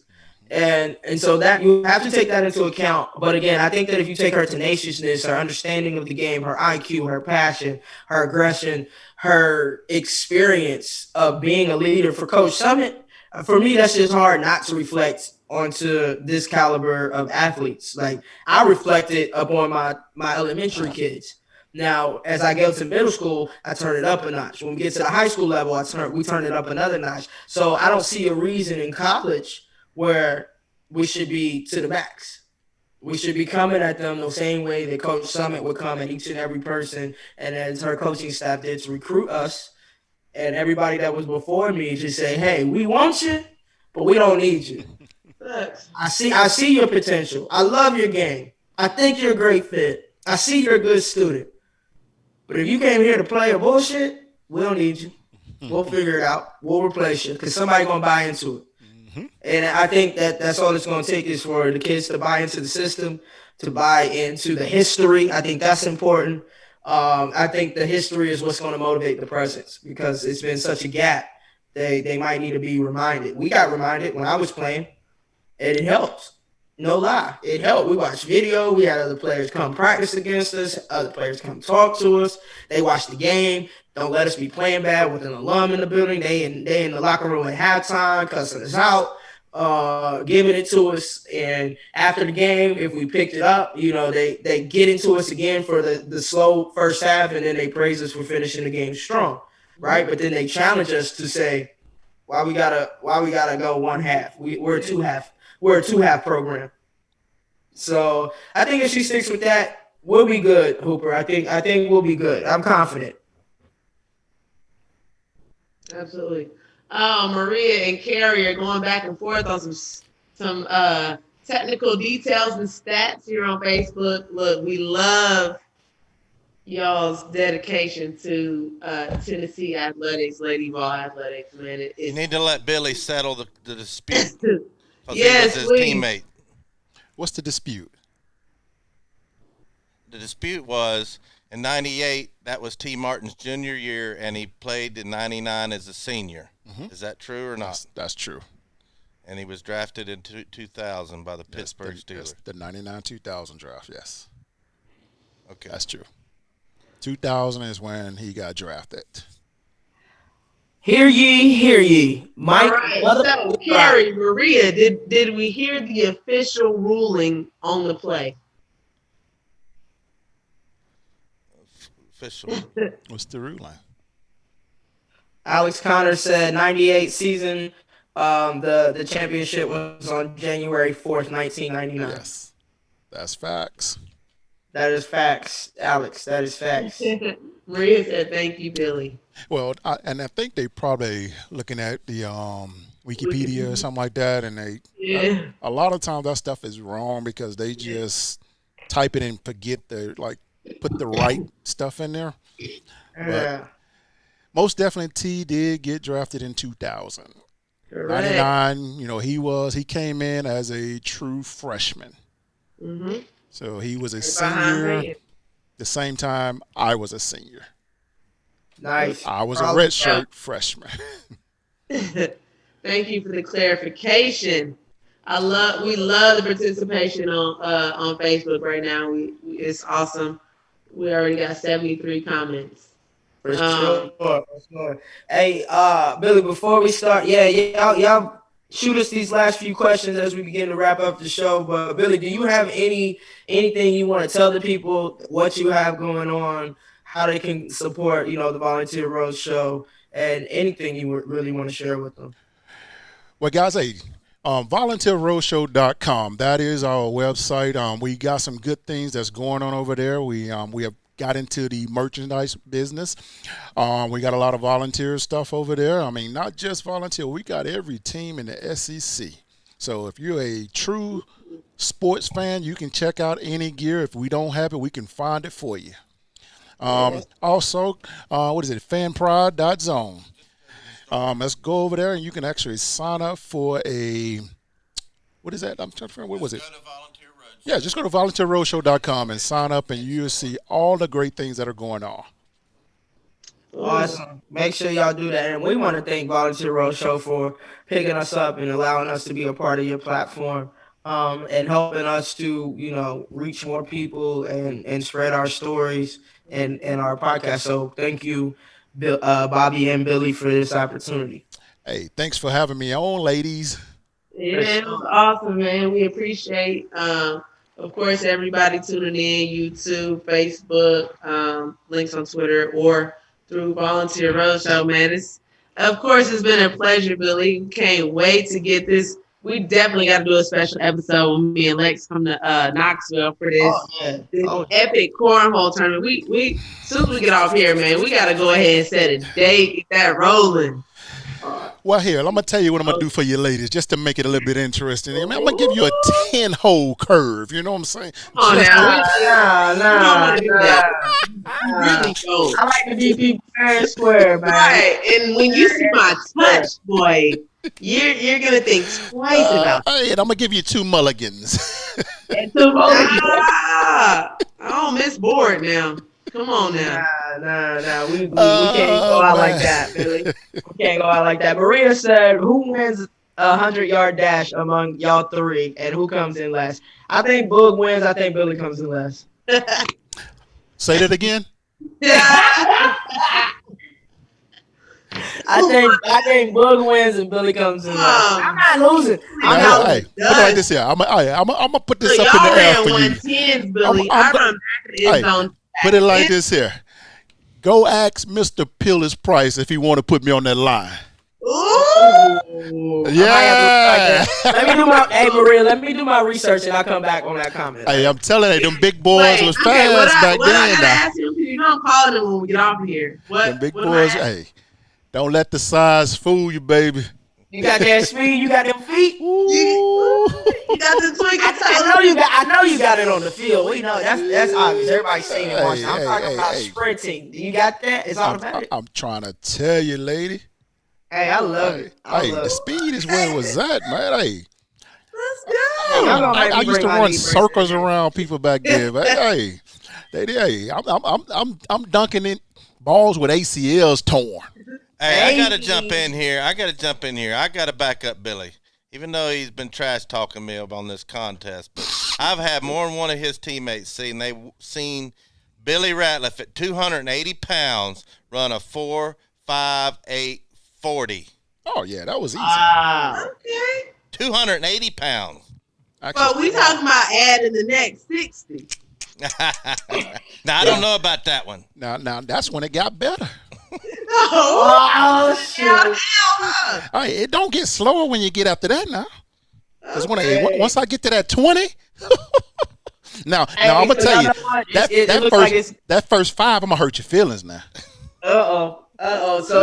And so that you have to take that into account. But again, I think that if you take her tenaciousness, her understanding of the game, her IQ, her passion, her aggression, her experience of being a leader for Coach Summitt, for me, that's just hard not to reflect onto this caliber of athletes. Like, I reflected upon my elementary kids. Now, as I go to middle school, I turn it up a notch. When we get to the high school level, we turn it up another notch. So I don't see a reason in college where we should be to the max. We should be coming at them the same way that Coach Summitt would come at each and every person, and as her coaching staff did to recruit us, and everybody that was before me just say, hey, we want you, but we don't need you. I see your potential. I love your game. I think you're a great fit. I see you're a good student. But if you came here to play or bullshit, we don't need you. We'll figure it out. We'll replace you, because somebody's going to buy into it. And I think that's all it's going to take, is for the kids to buy into the system, to buy into the history. I think that's important. I think the history is what's going to motivate the presence, because it's been such a gap. They might need to be reminded. We got reminded when I was playing, and it helps. No lie. It helped. We watched video. We had other players come practice against us. Other players come talk to us. They watch the game. Don't let us be playing bad with an alum in the building. They in the locker room at halftime, cussing us out, giving it to us. And after the game, if we picked it up, they get into us again for the slow first half, and then they praise us for finishing the game strong, right? But then they challenge us to say, why we gotta go one half? We're a two half program. So I think if she sticks with that, we'll be good, Hooper. I think we'll be good. I'm confident. Absolutely. Maria and Carrie are going back and forth on some technical details and stats here on Facebook. Look, we love y'all's dedication to Tennessee athletics, Lady Vol athletics, man. You need to let Billy settle the dispute. Yes, he was his please. teammate. What's the dispute? The dispute was In 98, that was T. Martin's junior year, and he played in 99 as a senior. Mm-hmm. Is that true or not? That's true. And he was drafted in 2000 by the Pittsburgh Steelers. The 99-2000 draft, yes. Okay. That's true. 2000 is when he got drafted. Hear ye. Mike. All right. So, Carrie, Maria, did we hear the official ruling on the play? Official. What's the ruling? Alex Connor said 98 season. The championship was on January 4th, 1999. Yes. That's facts. That is facts, Alex. That is facts. Maria said, "Thank you, Billy." Well, I think they probably looking at the Wikipedia or something like that, and a lot of times that stuff is wrong because they just type it and forget put the right stuff in there. But most definitely, T did get drafted in 2000. Correct. 99, he came in as a true freshman. Mm-hmm. So he was a senior the same time I was a senior. Nice. I was a redshirt freshman. Thank you for the clarification. We love the participation on Facebook right now. It's awesome. We already got 73 comments. For sure. Hey, Billy, before we start, y'all shoot us these last few questions as we begin to wrap up the show. But Billy, do you have anything you want to tell the people, what you have going on, how they can support, the Volunteer Roadshow, and anything you really want to share with them? Well, guys, volunteerroadshow.com. That is our website. We got some good things that's going on over there. We have got into the merchandise business. We got a lot of volunteer stuff over there. I mean, not just volunteer. We got every team in the SEC. So if you're a true sports fan, you can check out any gear. If we don't have it, we can find it for you. Also, fanpride.zone. Let's go over there and you can actually sign up for what is that? I'm trying to figure out, what was it? Yeah, just go to volunteerroadshow.com and sign up, and you'll see all the great things that are going on. Awesome. Make sure y'all do that. And we want to thank Volunteer Roadshow for picking us up and allowing us to be a part of your platform, and helping us to, reach more people and spread our stories and our podcast. So thank you, Bobby and Billy, for this opportunity. Hey, thanks for having me on, ladies. Yeah, it was awesome, man. We appreciate, of course, everybody tuning in, YouTube, Facebook, links on Twitter, or through Volunteer Roadshow, man. It's been a pleasure, Billy. Can't wait to get this. We definitely got to do a special episode with me and Lex from the Knoxville for this, epic cornhole tournament. We soon as we get off here, man, we got to go ahead and set a date, get that rolling. Well, here, I'm going to tell you what I'm going to do for you ladies, just to make it a little bit interesting. I'm going to give you a 10-hole curve. You know what I'm saying? Oh, nah. Really don't. I like to be people fair and square, man. Right, and when you see my touch, boy, you're going to think twice about it. Hey, and I'm going to give you 2 mulligans. And 2 mulligans. I don't miss board now. Come on now. Nah. We can't go out like that, Billy. We can't go out like that. Maria said, who wins a 100-yard dash among y'all 3, and who comes in last? I think Boog wins. I think Billy comes in last. Say that again. I think Boog wins and Billy comes in last. I'm not losing. Hey, put it like this here. I'm gonna put this up in the air for you. Billy. I run back to the end zone. Put it like this here. Go ask Mr. Pillis Price if he want to put me on that line. Ooh. Yeah. Maria, let me do my research and I'll come back on that comment. Hey, I'm telling you, them big boys was fast back then. I gotta ask you, you know I'm calling them when we get off here. Them big boys, hey, don't let the size fool you, baby. You got that speed, you got them feet. You got the twinkle toes. I know you got it on the field. We know that's obvious. Everybody's seen it. I'm talking about sprinting. You got that? It's automatic. I'm trying to tell you, lady. Hey, I love it. The speed is where it was at, man. Hey. Let's go. I used to run circles around people back then. But, hey, Hey, I'm dunking in balls with ACLs torn. Hey, I gotta jump in here. I gotta back up Billy. Even though he's been trash talking me on this contest, but I've had more than one of his teammates seen Billy Ratliff at 280 pounds run a 4.58 40. Oh yeah, that was easy. Okay. 280 pounds. But we talking about adding the next 60. Now I don't know about that one. Now that's when it got better. Oh shit! Hey, it don't get slower when you get after that now. Because once I get to that 20, now I'm gonna tell you that first 5, I'm gonna hurt your feelings now. So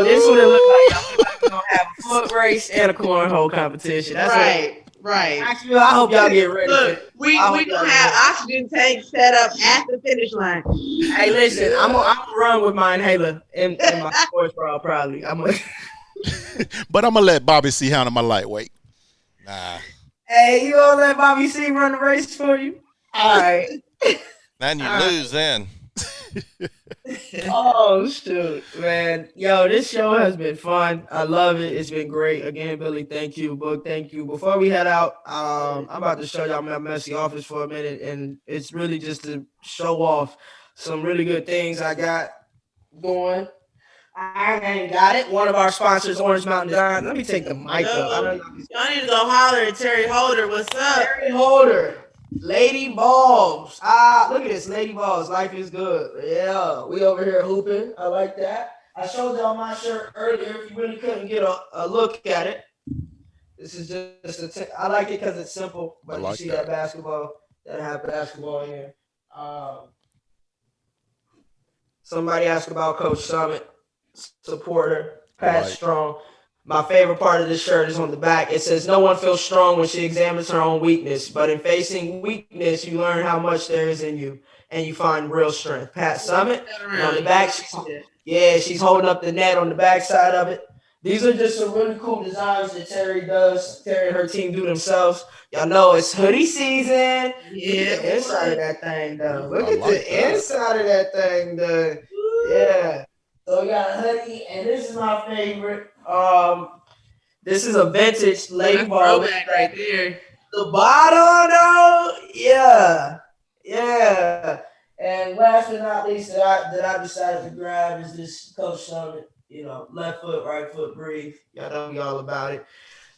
this would have looked like y'all gonna have a foot race and a cornhole competition. That's right. Actually, I hope y'all get ready. Look, we gonna have oxygen tanks set up at the finish line. Hey, listen, I'm gonna run with my inhaler in my sports bra probably. But I'm gonna let Bobby C handle my lightweight. Nah. Hey, you gonna let Bobby C run the race for you? All right. Then you lose then. Oh shoot, man. Yo, this show has been fun. I love it. It's been great. Again, Billy, thank you. Book, thank you. Before we head out, I'm about to show y'all my messy office for a minute, and it's really just to show off some really good things I got going. I ain't got it. One of our sponsors, Orange Mountain Design. Let me take the mic up. Y'all need to go holler at Terry Holder. What's up? Terry Holder. Lady Balls. Look at this. Lady Balls. Life is good. Yeah. We over here hooping. I like that. I showed y'all my shirt earlier. If you really couldn't get a look at it. This is just I like it because it's simple. But like you see that basketball. That have basketball in here. Somebody asked about Coach Summit. Supporter. Pat Strong. My favorite part of this shirt is on the back. It says, "No one feels strong when she examines her own weakness, but in facing weakness, you learn how much there is in you, and you find real strength." Pat Summit. And on the back, she's holding up the net on the back side of it. These are just some really cool designs that Terry does. Terry and her team do themselves. Y'all know it's hoodie season. Yeah. Look at the inside of that thing, though. Look at the inside of that thing, though. Yeah. So we got a hoodie, and this is my favorite. This is a vintage Lady Ball throwback right there. The bottom, though, yeah. And last but not least, that I decided to grab is this Coach Summit. Left foot, right foot, breathe. Y'all know me all about it.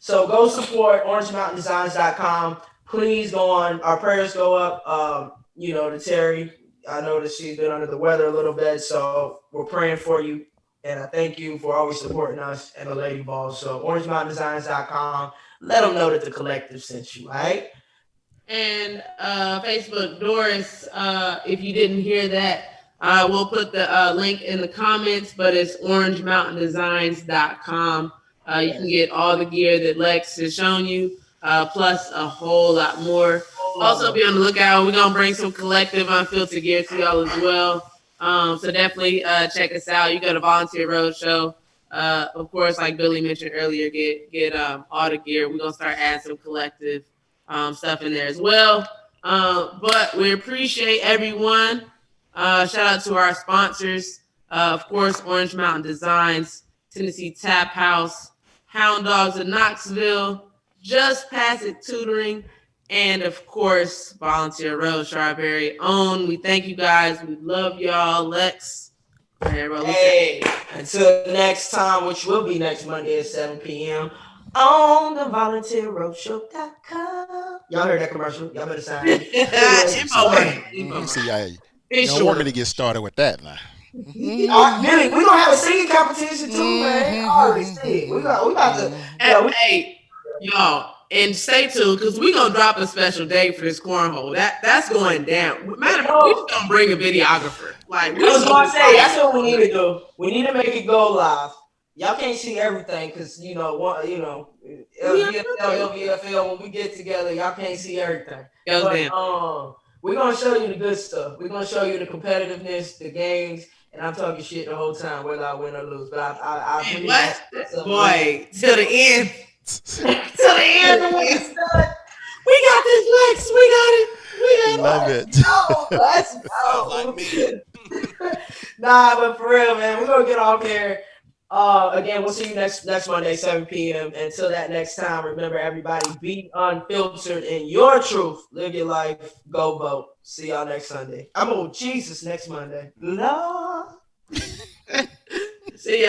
So go support OrangeMountainDesigns.com. Please go on. Our prayers go up. To Terry. I know that she's been under the weather a little bit, so we're praying for you. And I thank you for always supporting us and the Lady Balls. So OrangeMountainDesigns.com. Let them know that the collective sent you, right? And Facebook, Doris, if you didn't hear that, we'll put the link in the comments, but it's OrangeMountainDesigns.com. You can get all the gear that Lex has shown you, plus a whole lot more. Also, be on the lookout. We're going to bring some collective unfiltered gear to y'all as well. So definitely check us out. You go to Volunteer Roadshow. Of course, like Billy mentioned earlier, get all the gear. We're going to start adding some collective stuff in there as well. But we appreciate everyone. Shout out to our sponsors. Of course, Orange Mountain Designs, Tennessee Tap House, Hound Dogs of Knoxville, Just Pass It Tutoring, and of course, Volunteer Roadshow, our very own. We thank you guys. We love y'all. Lex. Hey, until next time, which will be next Monday at 7 p.m. on the volunteerroadshow.com. Y'all heard that commercial? Y'all better sign it. You don't want me to get started with that now. Billy, we're gonna have a singing competition too, man. I already see. We about to. Hey, y'all. And stay tuned because we're gonna drop a special day for this cornhole. That's going down. Matter of fact, we just gonna bring a videographer. Like I was gonna say, that's what we need to do. We need to make it go live. Y'all can't see everything because LVFL, when we get together, y'all can't see everything. We're gonna show you the good stuff. We're gonna show you the competitiveness, the games, and I'm talking shit the whole time, whether I win or lose. But I really boy, till the end. Till the end of what it's done. We got this, Lex. We got it. Love it. Let's go. Sounds like me. Nah, but for real, man, we're gonna get off here. Again, we'll see you next Monday, 7 p.m. Until that next time, remember, everybody, be unfiltered in your truth. Live your life. Go vote. See y'all next Sunday. I'm on Jesus next Monday. No. See ya.